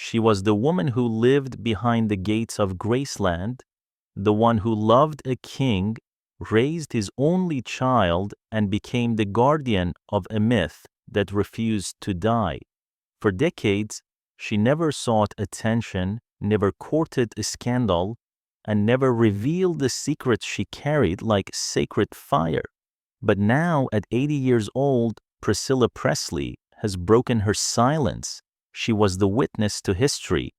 She was the woman who lived behind the gates of Graceland, the one who loved a king, raised his only child, and became the guardian of a myth that refused to die. For decades, she never sought attention, never courted a scandal, and never revealed the secrets she carried like sacred fire. But now, at 80 years old, Priscilla Presley has broken her silence. She was the witness to history.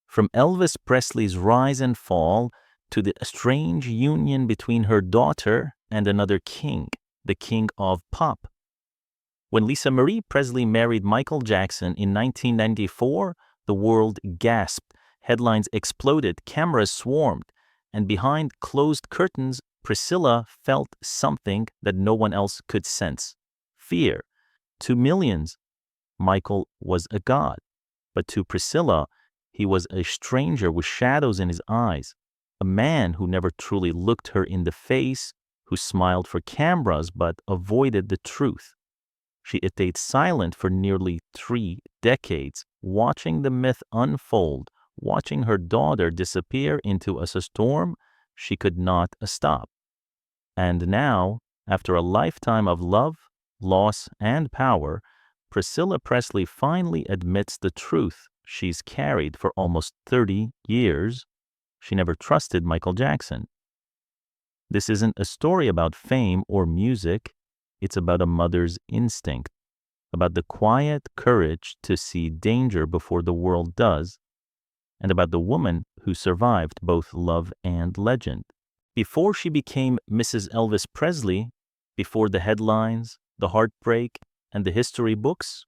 From Elvis Presley's rise and fall to the strange union between her daughter and another king, the king of pop. When Lisa Marie Presley married Michael Jackson in 1994, the world gasped, headlines exploded, cameras swarmed, and behind closed curtains, Priscilla felt something that no one else could sense: fear. To millions, Michael was a god, but to Priscilla, he was a stranger with shadows in his eyes, a man who never truly looked her in the face, who smiled for cameras but avoided the truth. She stayed silent for nearly 3 decades, watching the myth unfold, watching her daughter disappear into a storm she could not stop. And now, after a lifetime of love, loss, and power, Priscilla Presley finally admits the truth she's carried for almost 30 years. She never trusted Michael Jackson. This isn't a story about fame or music. It's about a mother's instinct, about the quiet courage to see danger before the world does, and about the woman who survived both love and legend. Before she became Mrs. Elvis Presley, before the headlines, the heartbreak, and the history books,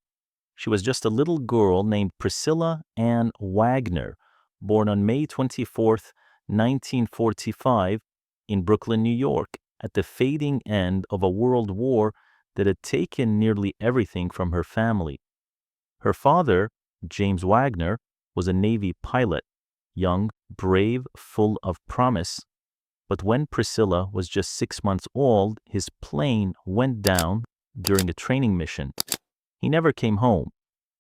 she was just a little girl named Priscilla Ann Wagner, born on May 24th, 1945, in Brooklyn, New York, at the fading end of a world war that had taken nearly everything from her family. Her father, James Wagner, was a Navy pilot, young, brave, full of promise. But when Priscilla was just 6 months old, his plane went down during a training mission. He never came home.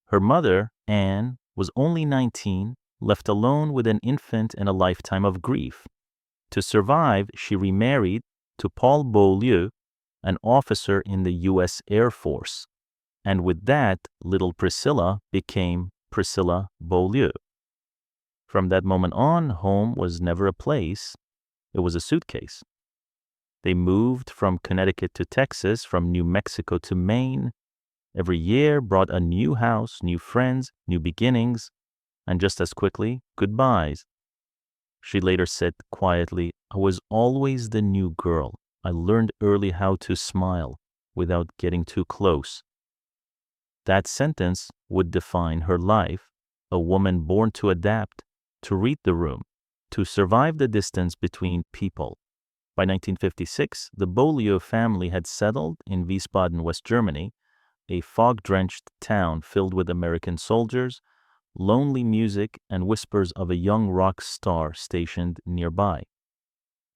Her mother, Anne, was only 19, left alone with an infant and a lifetime of grief. To survive, she remarried to Paul Beaulieu, an officer in the U.S. Air Force. And with that, little Priscilla became Priscilla Beaulieu. From that moment on, home was never a place. It was a suitcase. They moved from Connecticut to Texas, from New Mexico to Maine. Every year brought a new house, new friends, new beginnings, and just as quickly, goodbyes. She later said quietly, "I was always the new girl. I learned early how to smile without getting too close." That sentence would define her life, a woman born to adapt, to read the room, to survive the distance between people. By 1956, the Beaulieu family had settled in Wiesbaden, West Germany, a fog-drenched town filled with American soldiers, lonely music, and whispers of a young rock star stationed nearby.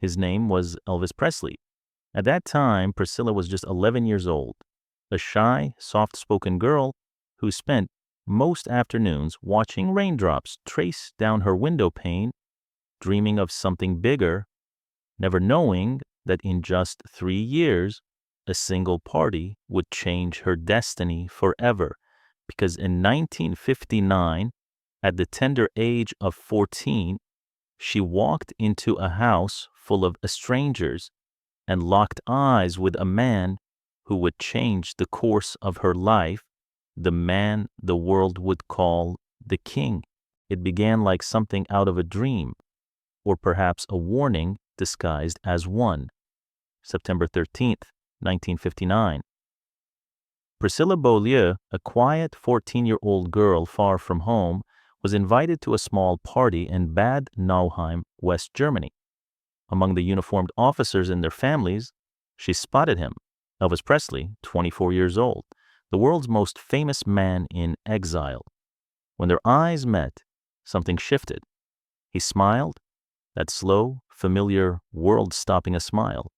His name was Elvis Presley. At that time, Priscilla was just 11 years old, a shy, soft-spoken girl who spent most afternoons watching raindrops trace down her window pane, dreaming of something bigger, never knowing that in just 3 years, a single party would change her destiny forever. Because in 1959, at the tender age of 14, she walked into a house full of strangers and locked eyes with a man who would change the course of her life, the man the world would call the king. It began like something out of a dream, or perhaps a warning disguised as one. September 13th, 1959. Priscilla Beaulieu, a quiet 14-year-old girl far from home, was invited to a small party in Bad Nauheim, West Germany. Among the uniformed officers and their families, she spotted him, Elvis Presley, 24 years old, the world's most famous man in exile. When their eyes met, something shifted. He smiled, that slow, familiar, world-stopping a smile,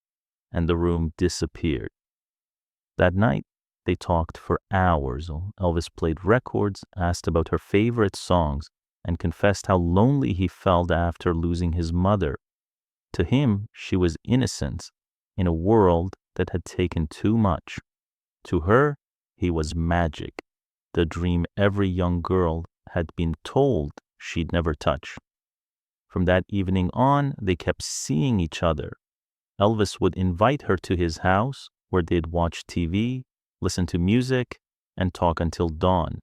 and the room disappeared. That night, they talked for hours. Elvis played records, asked about her favorite songs, and confessed how lonely he felt after losing his mother. To him, she was innocent in a world that had taken too much. To her, he was magic, the dream every young girl had been told she'd never touch. From that evening on, they kept seeing each other. Elvis would invite her to his house, where they'd watch TV, listen to music, and talk until dawn.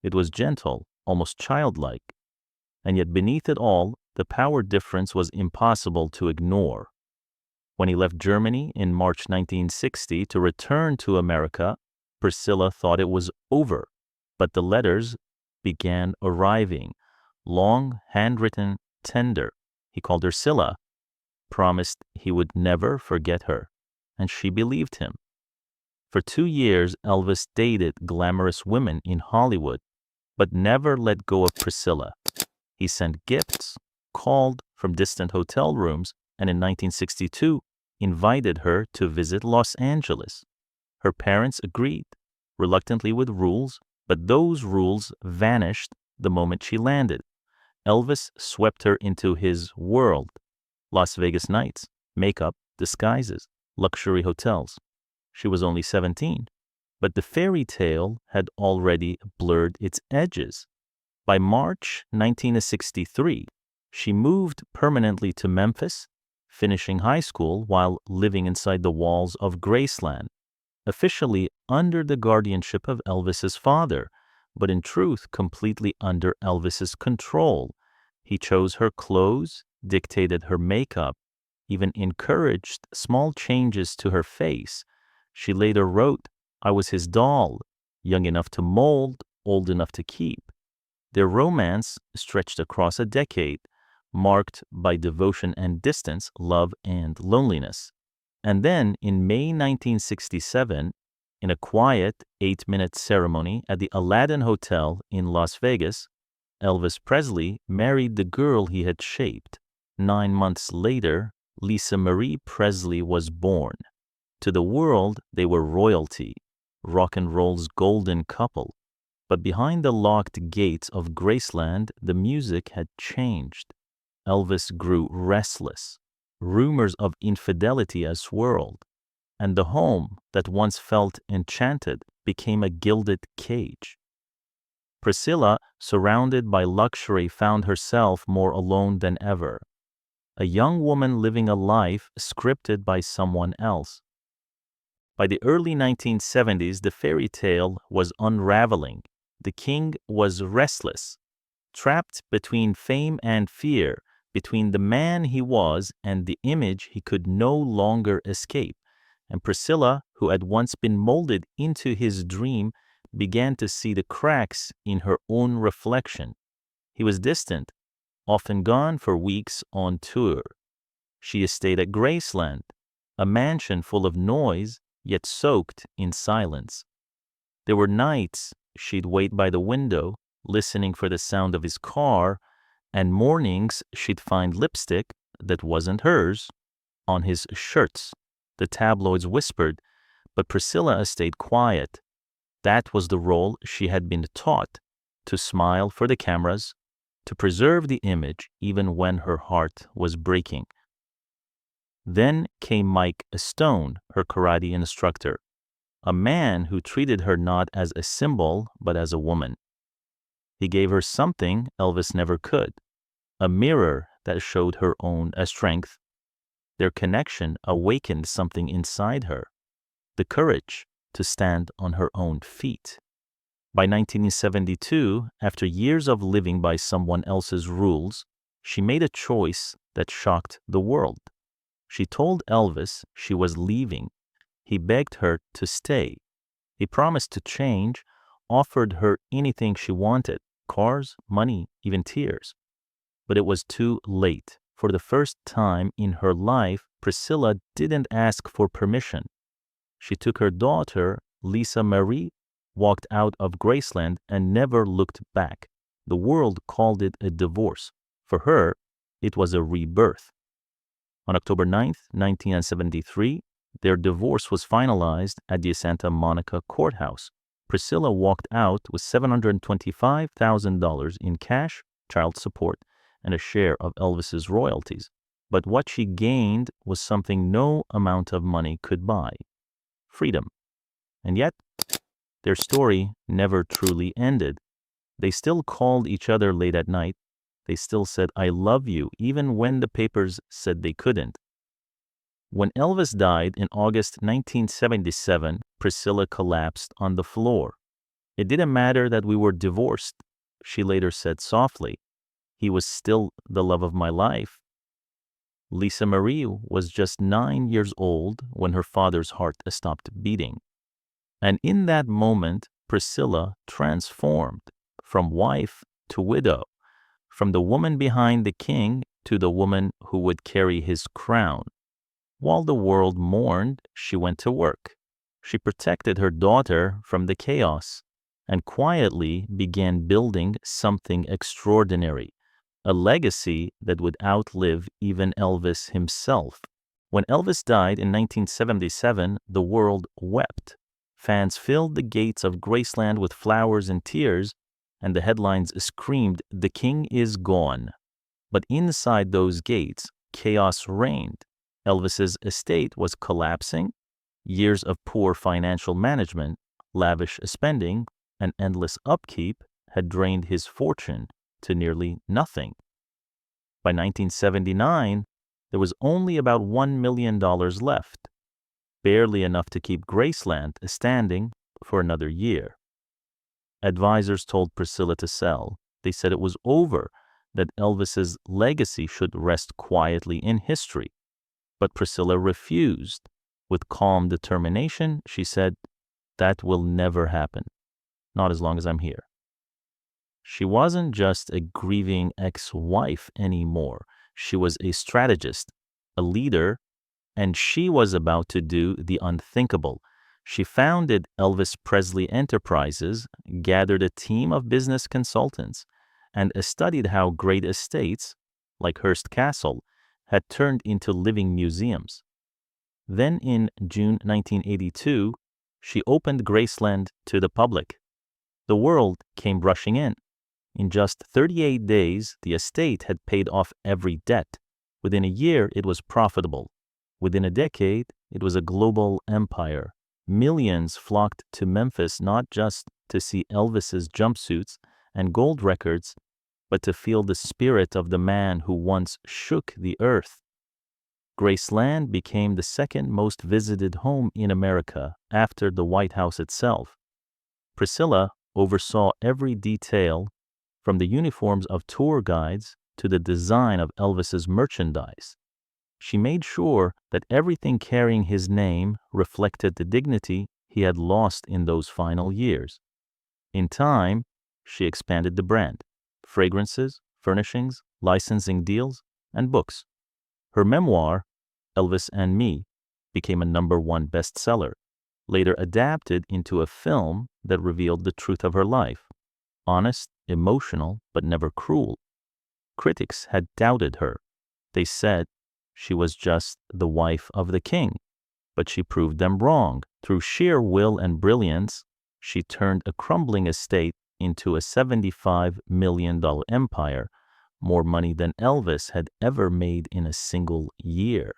It was gentle, almost childlike. And yet beneath it all, the power difference was impossible to ignore. When he left Germany in March 1960 to return to America, Priscilla thought it was over, but the letters began arriving. Long, handwritten, tender. He called her Scylla, promised he would never forget her, and she believed him. For 2 years, Elvis dated glamorous women in Hollywood, but never let go of Priscilla. He sent gifts, called from distant hotel rooms, and in 1962 invited her to visit Los Angeles. Her parents agreed, reluctantly with rules, but those rules vanished the moment she landed. Elvis swept her into his world. Las Vegas nights, makeup, disguises, luxury hotels. She was only 17, but the fairy tale had already blurred its edges. By March 1963, she moved permanently to Memphis, finishing high school while living inside the walls of Graceland, officially under the guardianship of Elvis's father, but in truth completely under Elvis's control. He chose her clothes, dictated her makeup, even encouraged small changes to her face. She later wrote, "I was his doll, young enough to mold, old enough to keep." Their romance stretched across a decade, marked by devotion and distance, love and loneliness. And then, in May 1967, in a quiet 8-minute ceremony at the Aladdin Hotel in Las Vegas, Elvis Presley married the girl he had shaped. 9 months later, Lisa Marie Presley was born. To the world, they were royalty, rock and roll's golden couple. But behind the locked gates of Graceland, the music had changed. Elvis grew restless. Rumors of infidelity swirled, and the home that once felt enchanted became a gilded cage. Priscilla, surrounded by luxury, found herself more alone than ever. A young woman living a life scripted by someone else. By the early 1970s, the fairy tale was unraveling. The king was restless, trapped between fame and fear, between the man he was and the image he could no longer escape. And Priscilla, who had once been molded into his dream, began to see the cracks in her own reflection. He was distant, often gone for weeks on tour. She stayed at Graceland, a mansion full of noise, yet soaked in silence. There were nights she'd wait by the window, listening for the sound of his car, and mornings she'd find lipstick that wasn't hers on his shirts. The tabloids whispered, but Priscilla stayed quiet. That was the role she had been taught, to smile for the cameras, to preserve the image even when her heart was breaking. Then came Mike Stone, her karate instructor, a man who treated her not as a symbol but as a woman. He gave her something Elvis never could, a mirror that showed her own strength. Their connection awakened something inside her, the courage to stand on her own feet. By 1972, after years of living by someone else's rules, she made a choice that shocked the world. She told Elvis she was leaving. He begged her to stay. He promised to change, offered her anything she wanted, cars, money, even tears. But it was too late. For the first time in her life, Priscilla didn't ask for permission. She took her daughter, Lisa Marie, walked out of Graceland and never looked back. The world called it a divorce. For her, it was a rebirth. On October 9th, 1973, their divorce was finalized at the Santa Monica courthouse. Priscilla walked out with $725,000 in cash child support, and a share of Elvis's royalties. But what she gained was something no amount of money could buy: freedom. And yet, their story never truly ended. They still called each other late at night. They still said, "I love you," even when the papers said they couldn't. When Elvis died in August 1977, Priscilla collapsed on the floor. "It didn't matter that we were divorced," she later said softly. "He was still the love of my life." Lisa Marie was just 9 years old when her father's heart stopped beating. And in that moment, Priscilla transformed from wife to widow, from the woman behind the king to the woman who would carry his crown. While the world mourned, she went to work. She protected her daughter from the chaos and quietly began building something extraordinary, a legacy that would outlive even Elvis himself. When Elvis died in 1977, the world wept. Fans filled the gates of Graceland with flowers and tears, and the headlines screamed, "The king is gone." But inside those gates, chaos reigned. Elvis's estate was collapsing. Years of poor financial management, lavish spending, and endless upkeep had drained his fortune to nearly nothing. By 1979, there was only about $1 million left, barely enough to keep Graceland standing for another year. Advisors told Priscilla to sell. They said it was over, that Elvis's legacy should rest quietly in history. But Priscilla refused. With calm determination, she said, "That will never happen, not as long as I'm here." She wasn't just a grieving ex-wife anymore. She was a strategist, a leader, and she was about to do the unthinkable. She founded Elvis Presley Enterprises, gathered a team of business consultants, and studied how great estates, like Hearst Castle, had turned into living museums. Then in June 1982, she opened Graceland to the public. The world came rushing in. In just 38 days, the estate had paid off every debt. Within a year, it was profitable. Within a decade, it was a global empire. Millions flocked to Memphis not just to see Elvis's jumpsuits and gold records, but to feel the spirit of the man who once shook the earth. Graceland became the second most visited home in America after the White House itself. Priscilla oversaw every detail, from the uniforms of tour guides to the design of Elvis's merchandise. She made sure that everything carrying his name reflected the dignity he had lost in those final years. In time, she expanded the brand: fragrances, furnishings, licensing deals, and books. Her memoir, Elvis and Me, became a #1 bestseller, later adapted into a film that revealed the truth of her life: honest, emotional, but never cruel. Critics had doubted her. They said she was just the wife of the king, but she proved them wrong. Through sheer will and brilliance, she turned a crumbling estate into a $75 million empire, more money than Elvis had ever made in a single year.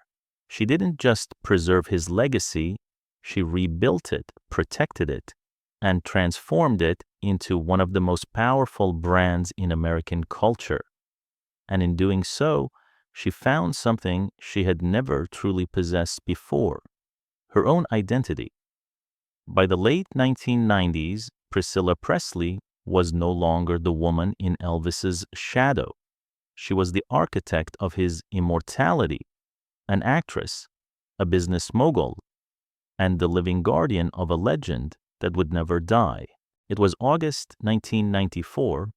She didn't just preserve his legacy, she rebuilt it, protected it, and transformed it into one of the most powerful brands in American culture. And in doing so, she found something she had never truly possessed before: her own identity. By the late 1990s, Priscilla Presley was no longer the woman in Elvis's shadow. She was the architect of his immortality, an actress, a business mogul, and the living guardian of a legend that would never die. It was August 1994,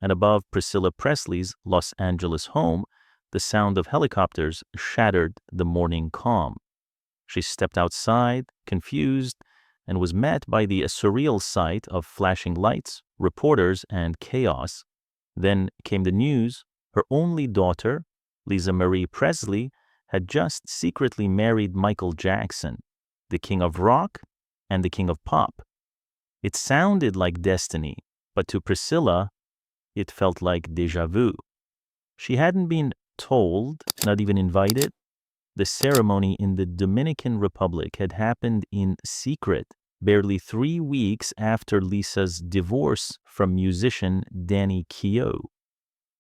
and above Priscilla Presley's Los Angeles home, the sound of helicopters shattered the morning calm. She stepped outside, confused, and was met by the surreal sight of flashing lights, reporters, and chaos. Then came the news: her only daughter, Lisa Marie Presley, had just secretly married Michael Jackson, the king of rock and the king of pop. It sounded like destiny, but to Priscilla, It felt like déjà vu. She hadn't been told, not even invited. The ceremony in the Dominican Republic had happened in secret, barely 3 weeks after Lisa's divorce from musician Danny Keough.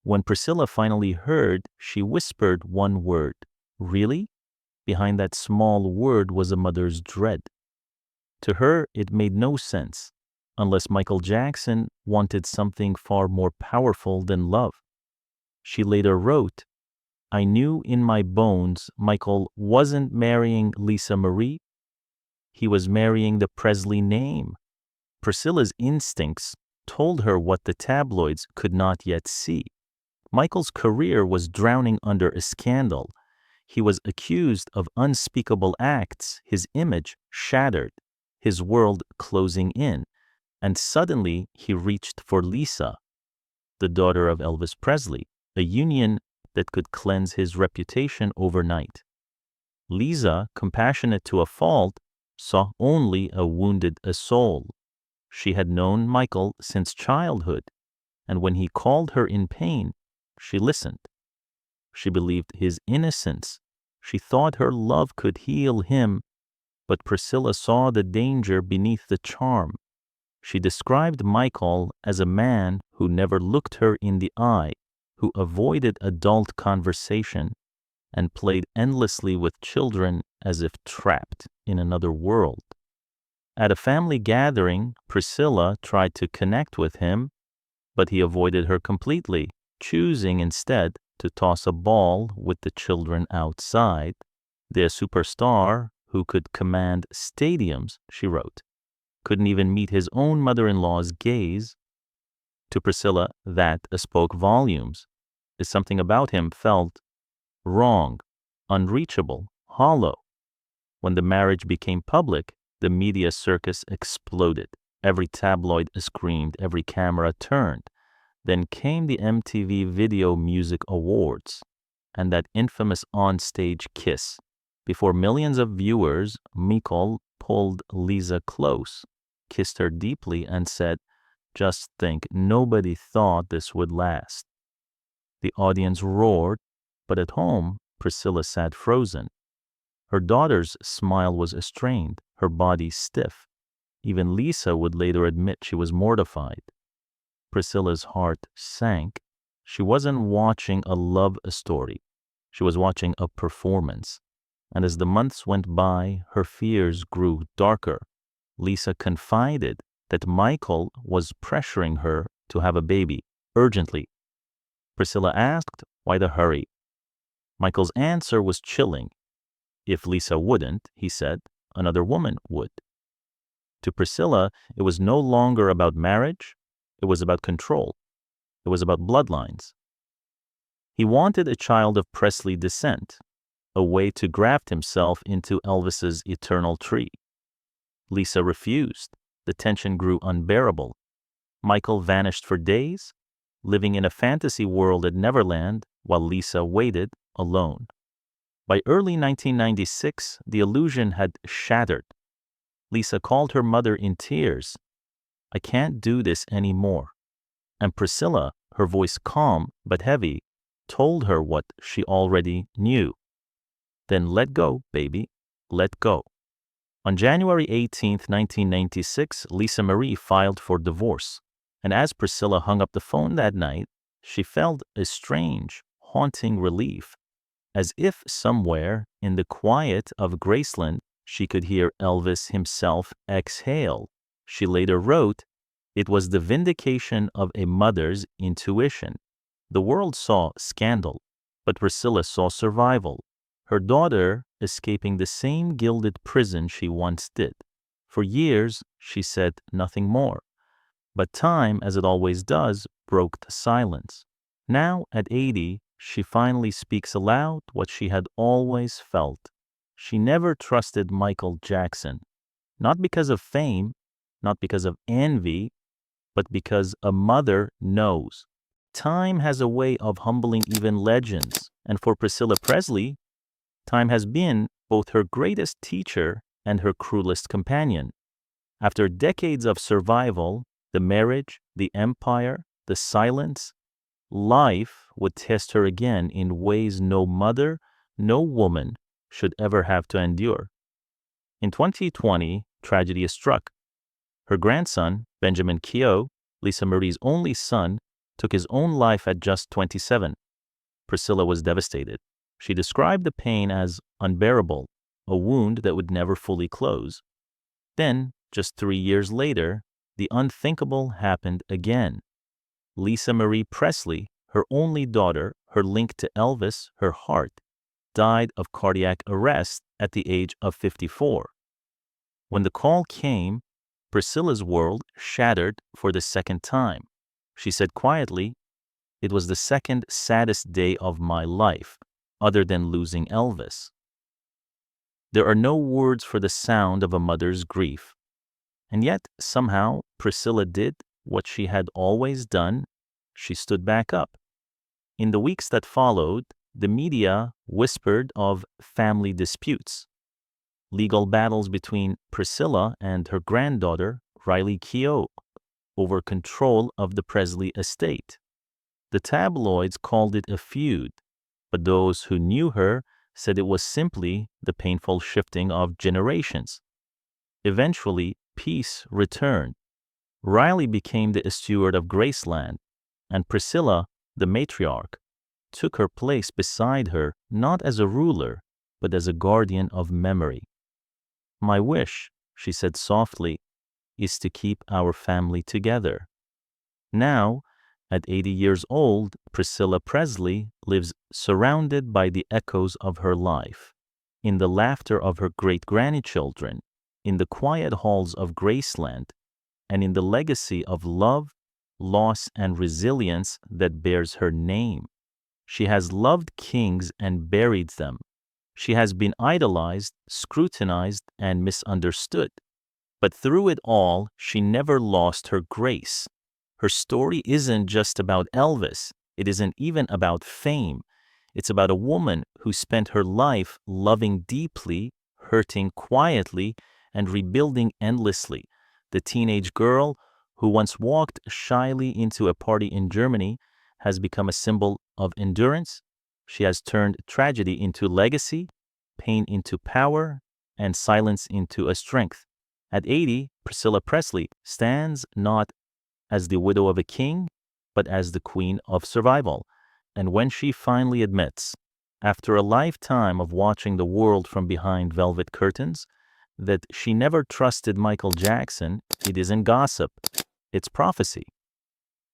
When Priscilla finally heard, she whispered one word, "Really?" Behind that small word was a mother's dread. To her, it made no sense, unless Michael Jackson wanted something far more powerful than love. She later wrote, "I knew in my bones Michael wasn't marrying Lisa Marie. He was marrying the Presley name." Priscilla's instincts told her what the tabloids could not yet see. Michael's career was drowning under a scandal. He was accused of unspeakable acts, his image shattered, his world closing in, and suddenly he reached for Lisa, the daughter of Elvis Presley, a union that could cleanse his reputation overnight. Lisa, compassionate to a fault, saw only a wounded soul. She had known Michael since childhood, and when he called her in pain, she listened. She believed his innocence. She thought her love could heal him, but Priscilla saw the danger beneath the charm. She described Michael as a man who never looked her in the eye, who avoided adult conversation, and played endlessly with children as if trapped in another world. At a family gathering, Priscilla tried to connect with him, but he avoided her completely, choosing instead to toss a ball with the children outside. The superstar who could command stadiums, she wrote, couldn't even meet his own mother-in-law's gaze. To Priscilla, that spoke volumes. Something about him felt wrong, unreachable, hollow. When the marriage became public, the media circus exploded. Every tabloid screamed, every camera turned. Then came the MTV Video Music Awards and that infamous onstage kiss. Before millions of viewers, Michael pulled Lisa close, kissed her deeply, and said, "Just think, nobody thought this would last." The audience roared, but at home, Priscilla sat frozen. Her daughter's smile was strained, her body stiff. Even Lisa would later admit she was mortified. Priscilla's heart sank. She wasn't watching a love story. She was watching a performance. And as the months went by, her fears grew darker. Lisa confided that Michael was pressuring her to have a baby, urgently. Priscilla asked, why the hurry? Michael's answer was chilling. If Lisa wouldn't, he said, another woman would. To Priscilla, it was no longer about marriage. It was about control. It was about bloodlines. He wanted a child of Presley descent, a way to graft himself into Elvis's eternal tree. Lisa refused. The tension grew unbearable. Michael vanished for days, living in a fantasy world at Neverland while Lisa waited alone. By early 1996, the illusion had shattered. Lisa called her mother in tears. "I can't do this anymore." And Priscilla, her voice calm but heavy, told her what she already knew. "Then let go, baby. Let go." On January 18, 1996, Lisa Marie filed for divorce. And as Priscilla hung up the phone that night, she felt a strange, haunting relief, as if somewhere in the quiet of Graceland, she could hear Elvis himself exhale. She later wrote, "It was the vindication of a mother's intuition." The world saw scandal, but Priscilla saw survival. Her daughter escaping the same gilded prison she once did. For years, she said nothing more. But time, as it always does, broke the silence. Now, at 80, she finally speaks aloud what she had always felt. She never trusted Michael Jackson, not because of fame, not because of envy, but because a mother knows. Time has a way of humbling even legends, and for Priscilla Presley, time has been both her greatest teacher and her cruelest companion. After decades of survival, the marriage, the empire, the silence, life would test her again in ways no mother, no woman should ever have to endure. In 2020, tragedy struck. Her grandson, Benjamin Keogh, Lisa Marie's only son, took his own life at just 27. Priscilla was devastated. She described the pain as unbearable, a wound that would never fully close. Then, just 3 years later, the unthinkable happened again. Lisa Marie Presley, her only daughter, her link to Elvis, her heart, died of cardiac arrest at the age of 54. When the call came, Priscilla's world shattered for the second time. She said quietly, "It was the second saddest day of my life, other than losing Elvis." There are no words for the sound of a mother's grief. And yet, somehow, Priscilla did what she had always done. She stood back up. In the weeks that followed, the media whispered of family disputes, legal battles between Priscilla and her granddaughter, Riley Keough, over control of the Presley estate. The tabloids called it a feud, but those who knew her said it was simply the painful shifting of generations. Eventually, peace returned. Riley became the steward of Graceland, and Priscilla, the matriarch, took her place beside her not as a ruler, but as a guardian of memory. "My wish," she said softly, "is to keep our family together." Now, at 80 years old, Priscilla Presley lives surrounded by the echoes of her life, in the laughter of her great-grandchildren, in the quiet halls of Graceland, and in the legacy of love, loss, and resilience that bears her name. She has loved kings and buried them. She has been idolized, scrutinized, and misunderstood. But through it all, she never lost her grace. Her story isn't just about Elvis. It isn't even about fame. It's about a woman who spent her life loving deeply, hurting quietly, and rebuilding endlessly. The teenage girl who once walked shyly into a party in Germany has become a symbol of endurance. She has turned tragedy into legacy, pain into power, and silence into a strength. At 80, Priscilla Presley stands not as the widow of a king, but as the queen of survival. And when she finally admits, after a lifetime of watching the world from behind velvet curtains, that she never trusted Michael Jackson, it isn't gossip, it's prophecy.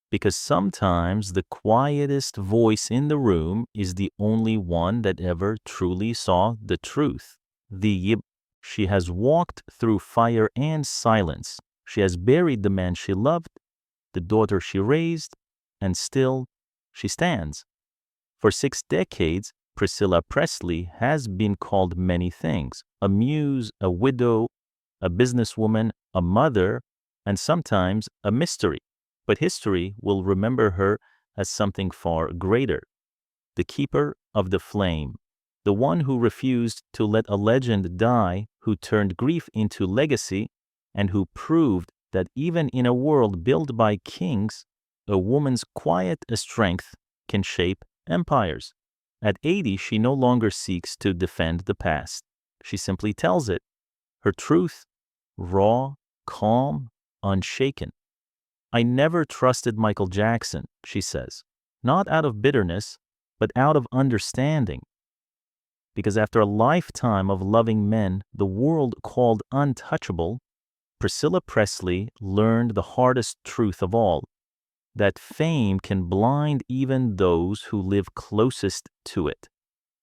Because sometimes the quietest voice in the room is the only one that ever truly saw the truth. She has walked through fire and silence. She has buried the man she loved, the daughter she raised, and still she stands. For 6 decades, Priscilla Presley has been called many things: a muse, a widow, a businesswoman, a mother, and sometimes a mystery. But history will remember her as something far greater: the keeper of the flame, the one who refused to let a legend die, who turned grief into legacy, and who proved that even in a world built by kings, a woman's quiet strength can shape empires. At 80, she no longer seeks to defend the past. She simply tells it. Her truth, raw, calm, unshaken. "I never trusted Michael Jackson," she says, not out of bitterness, but out of understanding. Because after a lifetime of loving men the world called untouchable, Priscilla Presley learned the hardest truth of all, that fame can blind even those who live closest to it.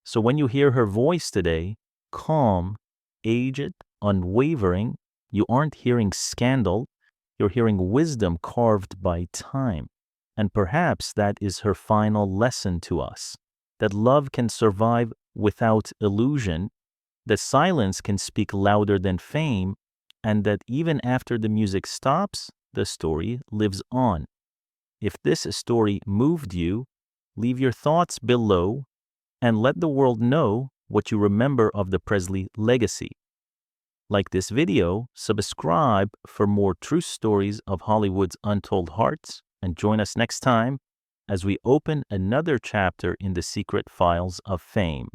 So when you hear her voice today, calm, aged, unwavering, you aren't hearing scandal, you're hearing wisdom carved by time. And perhaps that is her final lesson to us, that love can survive without illusion, that silence can speak louder than fame, and that even after the music stops, the story lives on. If this story moved you, leave your thoughts below and let the world know what you remember of the Presley legacy. Like this video, subscribe for more true stories of Hollywood's untold hearts, and join us next time as we open another chapter in the secret files of fame.